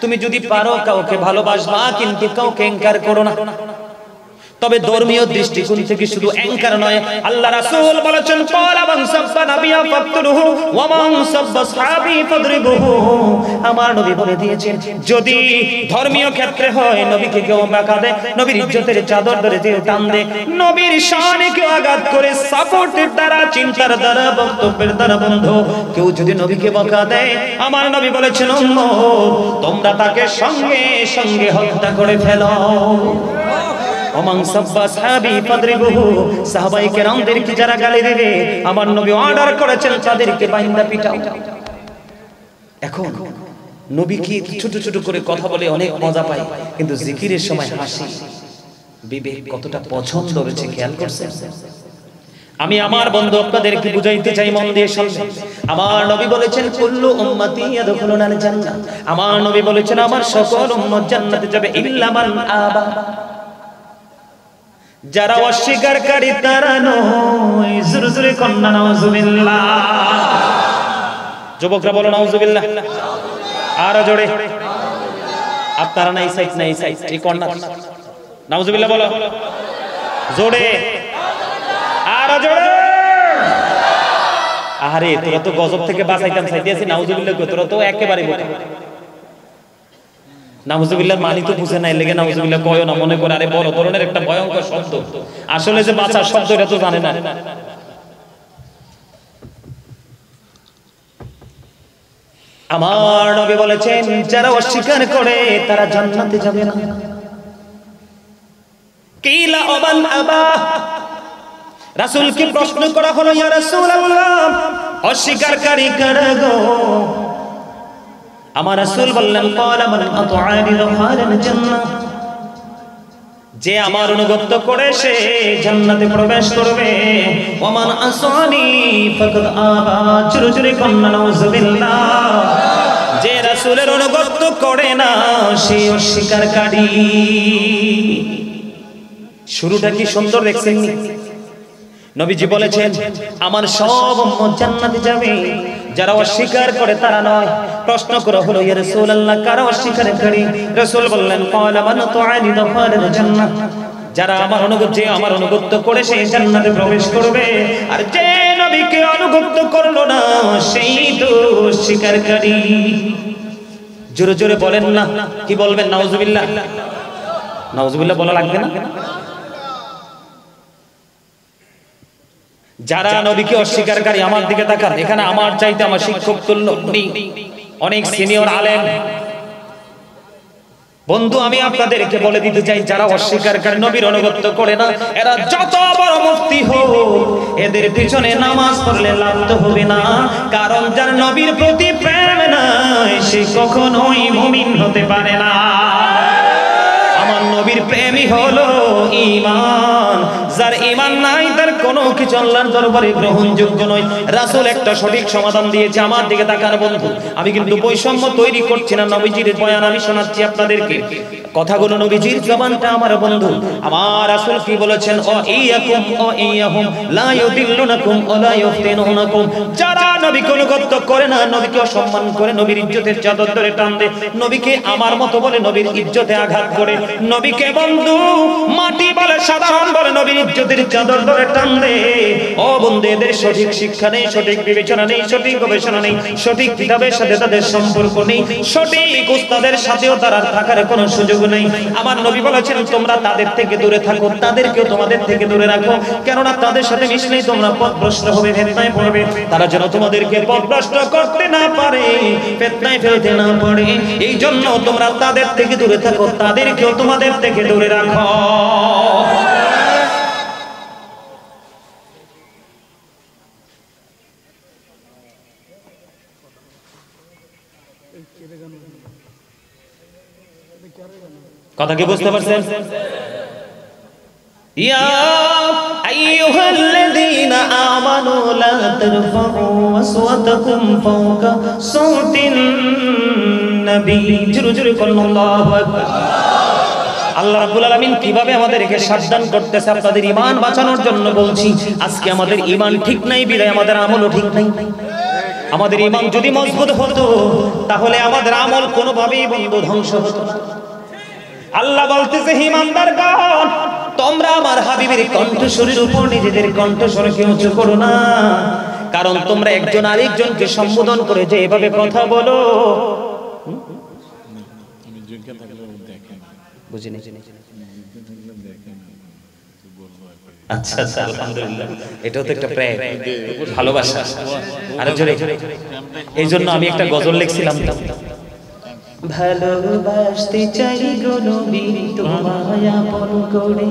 তুমি যদি পারো কাউকে ভালোবাসবা, কিন্তু কাউকে ইনকার করো না। তবে ধর্মীয় দৃষ্টিকোণ থেকে শুধু অ্যাঙ্কার নয়, আল্লাহ রাসূল বলেছেন ক্বালা মান সাব্বা নাবিয়া ফাকতুলহু ওয়া মান সাব্বা সাহাবী ফাদরিবুহু। আমার নবী বলে দিয়েছেন, যদি ধর্মীয় ক্ষেত্রে হয় নবীকে কেউ বাঁকা দেয়, নবীর ইজ্জতের চাদর ধরে কেউ টান দেয়, নবীর শানে কেউ আঘাত করে, সাপোর্টের দ্বারা, চিন্তার দ্বারা, বক্তব্যের দ্বারা বন্ধু কেউ যদি নবীকে বাঁকা দেয়, আমার নবী বলেছেন তোমরা তাকে সঙ্গে সঙ্গে হত্যা করে ফেলো। ওমান সাব্বা সাহাবী ফাদরিবুহু, সাহাবায়ে কেরামদেরকে যারা গালি দেবে, আমার নবী অর্ডার করেছেন তাদেরকে বাইন্দা পিটাও। এখন নবী কি ছোট ছোট করে কথা বলে অনেক মজা পায়, কিন্তু জিকিরের সময় হাসি, বিবেক কতটা পছন্দ রয়েছে খেয়াল করছেন? আমি আমার বন্ধু আপনাদেরকে বুঝাইতে চাই, মন দিয়ে শুনবেন। আমার নবী বলেছেন কুল্লু উম্মতি ইয়াদখুলুনাল জান্নাহ, আমার নবী বলেছেন আমার সকল উম্মত জান্নাতে যাবে ইল্লা মান আবা, যারা অস্বীকারী তারা নয়। জোরে জোরে কন্না নাউজুবিল্লাহ। যুবকরা বলো নাউজুবিল্লাহ, আর জোরে। আপনারা না এই সাইড না এই সাইড, এই কর্নার, নাউজুবিল্লাহ বলো জোরে, আর জোরে। আরে তোরা তো গজব থেকে বাঁচাইতাম চাইতেছি, নাউজুবিল্লাহ কই? তোরা তো একেবারে বলে নাউজুবিল্লাহর মানি তো বুঝে নাই, লেগে নাউজুবিল্লাহ কয়ও না, মনে করে আরে বড় ধরনের একটা ভয়ঙ্কর শব্দ। আসলে যে বাঁচার শব্দ এটা তো জানে না। আমার নবী বলেছেন যারা অস্বীকার করে তারা জান্নাতে যাবে না। কিলা ওয়ামান আবা, রাসূলকে প্রশ্ন করা হলো, ইয়া রাসূলুল্লাহ অস্বীকারী কারা গো? আমার রাসূল বললেন ক্বালা মান আতআনি দাখালাল জান্নাহ, যে আমার অনুগত করে সে জান্নাতে প্রবেশ করবে। ওয়া মান আসানি ফাকাদ আবা, জোরে জোরে কন্না নাউজুবিল্লাহ। যে রাসূলের অনুগত করে না সে অস্বীকারী। শুরুটা কি সুন্দর দেখছেন? নবীজি বলেছেন আমার সব উম্মত জান্নাতে যাবে, যারা অস্বীকার করে তারা নয়। প্রশ্ন করা হলো, ইয়া রাসূলুল্লাহ কারা অস্বীকারী? রাসূল বললেন ক্বালা মান তুআনি দাখালাল জান্নাহ, যারা আমার অনুগত, যে আমার অনুগত করে সে জান্নাতে প্রবেশ করবে। আর যে নবীকে অনুগত করলো না সেই তো অস্বীকারী। জোরে জোরে বলেন না, কি বলবেন? নাউজুবিল্লাহ। নাউজুবিল্লাহ বলা লাগবে না? যারা নবীকে অস্বীকারী, আমার দিকে তাকান, এখানে আমার চাইতে আমার শিক্ষক তুল্য অনেক সিনিয়র আলেম বন্ধু, আমি আপনাদেরকে বলে দিতে চাই, যারা অস্বীকারী, নবীর অনুগত করে না, এরা যত বড় মুফতি হোক, এদের পিছনে নামাজ পড়লে লাভ তো হবে না। কারণ যার নবীর প্রতি প্রেম নাই সে কখনোই মুমিন হতে পারে না। আমার নবীর প্রেমই হলো ঈমান। যার ঈমান নাই তার কোনো কিছু আল্লাহর দরবারে গ্রহণযোগ্য নয়। রাসূল একটা সঠিক সমাধান দিয়েছে। আমার দিকে তাকান বন্ধু, আমি কিন্তু বৈষম্য তৈরি করছি না, নবীজির বয়ান আমি শোনাচ্ছি আপনাদেরকে। কথাগুলো নবীজির জবানটা আমার বন্ধু। আমার রাসূল কি বলেছেন? ও ইয়াহুম লা ইউদিল্লুনাকুম ওয়া লা ইফতিনুনাকুম, যারা নবীকে অনুগত করে না, নবীকে অসম্মান করে, নবীর ইজ্জতের চাদর ধরে টান দেয়, নবীকে আমার মতো বলে, নবীর ইজ্জতে আঘাত করে, নবীকে বন্ধু মাটি বলে, সাধারণ বলে, নবীর ইজ্জতের চাদর ধরে টান দেয়। ও বন্ধু, এদের সঠিক শিক্ষা নেই, সঠিক বিবেচনা নেই, সঠিক গবেষণা নেই, সঠিক কিতাবের সাথে তাদের সম্পর্ক নেই, সঠিক উস্তাদের সাথেও তারা থাকার কোনো সুযোগ নেই। আমার নবী বলেছেন তোমরা তাদের থেকে দূরে থাকো, তাদেরকেও তোমাদের থেকে দূরে রাখো, কেননা তাদের সাথে মিশলেই তোমরা পথভ্রষ্ট হবে, ফিতনায় পড়বে। তারা যেন তোমাদেরকে পথভ্রষ্ট করতে না পারে, ফিতনায় ফেলতে না পারে, এই জন্য তোমরা তাদের থেকে দূরে থাকো, তাদেরকেও তোমাদের থেকে দূরে রাখো। কথা কি বুঝতে পারছেন? ইয়া আইয়ুহাল্লাযীনা আমানু লা তারফাউ আসওয়াতাকুম ফাওকা সাওতিন নবী, জোরে জোরে বলুন আল্লাহু আকবার। আল্লাহ রাব্বুল আলামিন কিভাবে আমাদেরকে সাবধান করতেছে, আপনাদের ঈমান বাঁচানোর জন্য বলছি। আজকে আমাদের ঈমান ঠিক নাই বিধায় আমাদের আমলও ঠিক নাই। আমাদের ঈমান যদি মজবুত হতো তাহলে আমাদের আমল কোনোভাবেই বন্ধু ধ্বংস হতো না। আল্লাহ বলতেছে ঈমানদারগণ তোমরা আমার হাবিবের কণ্ঠস্বরের উপর নিজেদের কণ্ঠস্বরকে উঁচু করো না, কারণ তোমরা একজন আরেকজনকে সম্বোধন করে যে এভাবে কথা বলো। বুঝিনি? আচ্ছা আচ্ছা, আলহামদুলিল্লাহ, এটাও তো একটা প্রেম, ভালোবাসা। আরো জোরে। এই জন্য আমি একটা গজল লিখছিলাম, ভালোবাসতে চাই গো নবী তোমায় আপন করে,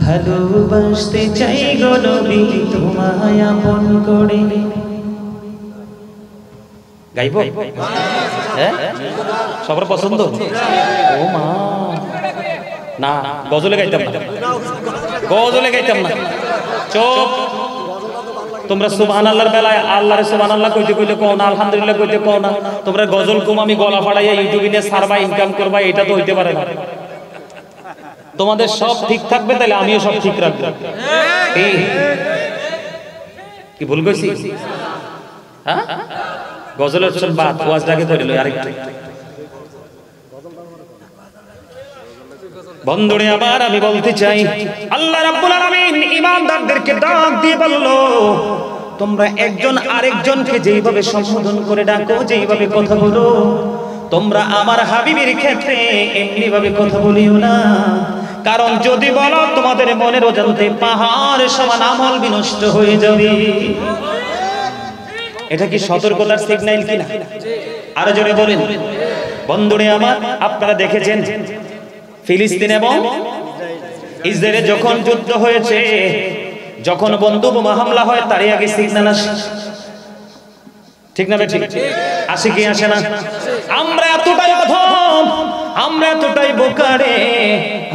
ভালোবাসতে চাই গো নবী তোমায় আপন করে। গাইবো? হ্যাঁ, সবার পছন্দ? ও মা, না গজলে গাইতাম না, গজলে গাইতাম না। চুপ। তোমরা সুবহানাল্লাহর বেলায় আল্লাহরে সুবহানাল্লাহ কইতে কইলে কও না, আলহামদুলিল্লাহ কইতে কও না। তোমরা গজল কম আমি গলা ফাড়াইয়া ইউটিউবে নিয়ে সারবা, ইনকাম করবা, এটা তো হইতে পারে না। তোমাদের সব ঠিক থাকবে তাহলে আমিও সব ঠিক রাখবো। কি ভুল কইছি? হ্যাঁ, গজলের চল বাদ, ওয়াজটাকে ধরে লই আরেকটু। বন্ধুরে আবার আমি বলতে চাই, আল্লাহ রাব্বুল আলামিন ঈমানদারদেরকে ডাক দিয়ে বলল, তোমরা একজন আরেকজনকে যেইভাবে সম্বোধন করে ডাকো, যেইভাবে কথা বলো, তোমরা আমার হাবিবের ক্ষেত্রে এমনি ভাবে কথা বলিও না, কারণ যদি বলো তোমাদের মনের অজান্তে পাহাড় সমান আমল বিনষ্ট হয়ে যাবে। এটা কি সতর্কতার সিগন্যাল কিনা? আরো জোরে বলেন। বন্ধুরে আমার, আপনারা দেখেছেন ফিলিস্তিন এবং ইসরায়েলে যখন যুদ্ধ হয়েছে, যখন বন্দুক বোমা হামলা হয় তারই আগে সিগন্যাল আসে, ঠিক না? ঠিক আসে কি আসে না? আমরা এতটাই অধম, আমরা এতটাই বোকারে,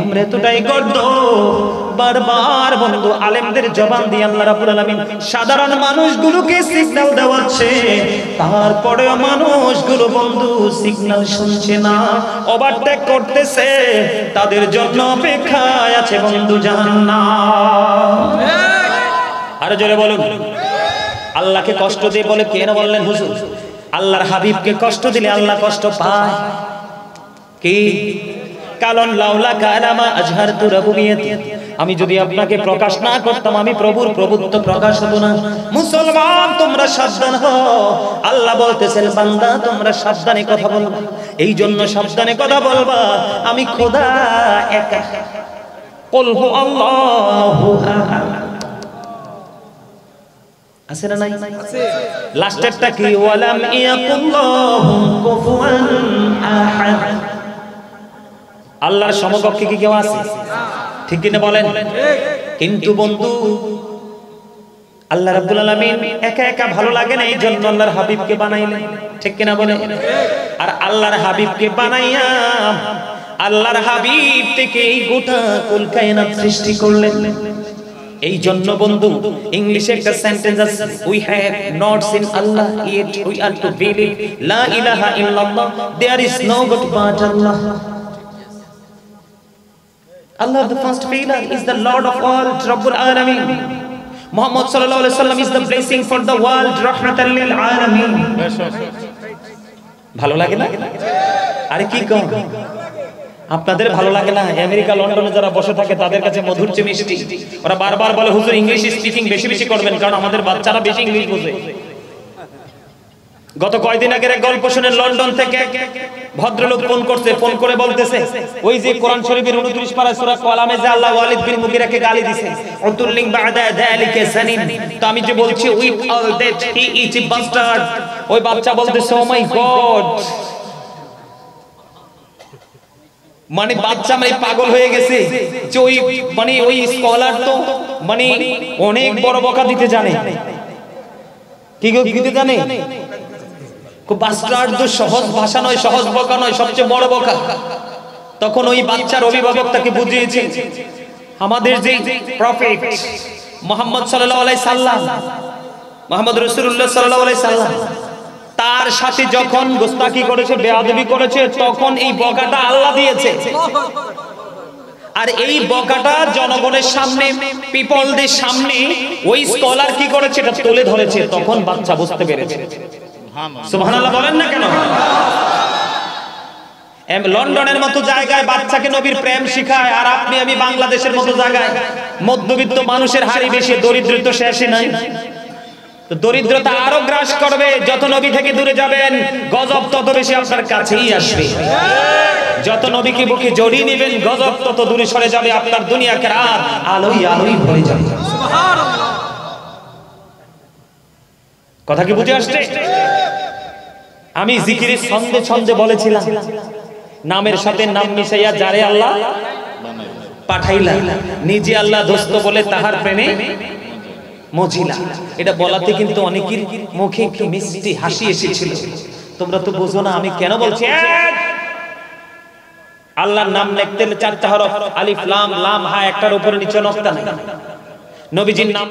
আমরা এতটাই গর্দ, বারবার বন্ধু আলেমদের জবান দিয়ে আল্লাহ রাব্বুল আলামিন সাধারণ মানুষগুলোকে সিগন্যাল দেওয়াচ্ছে, তারপরেও মানুষগুলো বন্ধু সিগন্যাল শুনছে না, ওভারটেক করতেছে। তাদের জন্য অপেক্ষায় আছে বন্ধু জাহান্নাম। আরো জোরে বলুন। আল্লাহকে কষ্ট দিয়ে বলে কেন বললেন হুজুর? আল্লাহর হাবিবকে কষ্ট দিলে আল্লাহ কষ্ট পায় কি? কারণ লাউলা কালামা আজহারতু রাবুবিয়াতি, আমি যদি আপনাকে প্রকাশ না করতাম আমি প্রভুর প্রভুত্ব প্রকাশ হতো না। মুসলমান তোমরা সাবধান হও, আল্লাহ বলতেছেন বান্দা তোমরা সাবধানে কথা বলবা। এই জন্য সাবধানে কথা বলবা, আমি খোদা একা। কুল হু আল্লাহু আহাদ, আছে না নাই? আছে। লাস্টেরটা কি? ওয়ালাম ইয়াকুল্লাহু কুফুয়ান আহাদ। আল্লাহর সমকক্ষে কি কেউ আছে? ঠিক কিনা বলেন? কিন্তু বন্ধু আল্লাহ রাব্বুল আলামিন একা একা ভালো লাগে না, এই জন্য আল্লাহর হাবিবকে বানাইলেন, ঠিক কিনা বলেন? আর আল্লাহর হাবিবকে বানাইয়া আল্লাহর হাবিব থেকে এই গোটা কুল কায়নাত সৃষ্টি করলেন। এই জন্য বন্ধু ইংলিশে একটা সেন্টেন্স আছে, we have not seen Allah yet we are to believe লা ইলাহা ইল্লাল্লাহ, there is no god but Allah. Allah, the first pillar, is the Lord of all, Rabbul Alamin. Muhammad sallallahu alaihi wasallam is the blessing for the world, rahmatan lil alamin. ভালো লাগে না? আরে কি কম আপনাদের ভালো লাগে না? আমেরিকা লন্ডনে যারা বসে থাকে তাদের কাছে মধুর চেয়ে মিষ্টি। ওরা বারবার বলে হুজুর ইংলিশ স্পিকিং বেশি বেশি করবেন, কারণ আমাদের বাচ্চারা বেশি ইংলিশ বোঝে। গত কয়েকদিন আগের এক গল্প শুনে লন্ডন থেকে ভদ্রলোক ফোন করছে, ফোন করে বলতেছে ওই যে কোরআন শরীফের 29 পারা সূরা কলামে যে আল্লাহ ওয়ালিদ বিন মুগিরাকে গালি দিয়েছে, উতুল্লিং বাদা যালিকা সানিন, তো আমি যে বলছি with all that he is a bastard, ওই বাচ্চা বলতেছে ও মাই গড, মানে বাচ্চা মানে পাগল হয়ে গেছে যে ওই মানে ওই স্কলার তো মানে অনেক বড় বকা দিতে জানে। কি দিতে জানে? বাস্টার্ড তো সহজ ভাষা নয়, সহজ বকা নয়, সবচেয়ে বড় বকা। তখন ওই বাচ্চার অভিভাবক তাকে বুঝিয়েছে আমাদের যে প্রফেট মুহাম্মদ সাল্লাল্লাহু আলাইহি সাল্লাম, মুহাম্মদ রাসূলুল্লাহ সাল্লাল্লাহু আলাইহি সাল্লাম তার সাথে যখন গোস্তাকি করেছে, বেয়াদবি করেছে, তখন এই বকাটা আল্লাহ দিয়েছে। আর এই বকাটা জনগণের সামনে, পিপলদের সামনে ওই স্কলার কি করেছে, এটা তুলে ধরেছে, তখন বাচ্চা বুঝতে পেরেছে। সুবহানাল্লাহ বলেন না কেন? লন্ডনের মতো জায়গায় বাচ্চাকে নবীর প্রেম শিখায়, আর আপনি আমি বাংলাদেশের মতো জায়গায় মধ্যবিত্ত মানুষের হারি বেশি, দরিদ্রতা শেষই নাই। তো দরিদ্রতা আরো গ্রাস করবে, যত নবী থেকে দূরে যাবেন গজব তত বেশি আপনার কাছেই আসবে। যত নবীকে বুকে জড়িয়ে নেবেন গজব তত দূরে সরে যাবে, আপনার দুনিয়াকে রাত আলোই আলোই ভরে যাবে। সুবহানাল্লাহ। কথা কি বুঝে আসছে? আমি জিকিরের ছন্দে ছন্দে বলেছিলাম, নামের সাথে নাম মিশাইয়া যারে আল্লাহ পাঠাইলা, নিজে আল্লাহ দোস্ত বলে তাহার প্রেমে মজিলা। এটা বলাতে কিন্তু অনেকের মুখে একটু মিষ্টি হাসি এসেছিল। তোমরা তো বুঝো না আমি কেন বলছি। আল্লাহর নাম লিখতে 4টা হরফ, আলিফ লাম লাম হা, একটার উপরে নিচে নকতা নাই। নবীজির নাম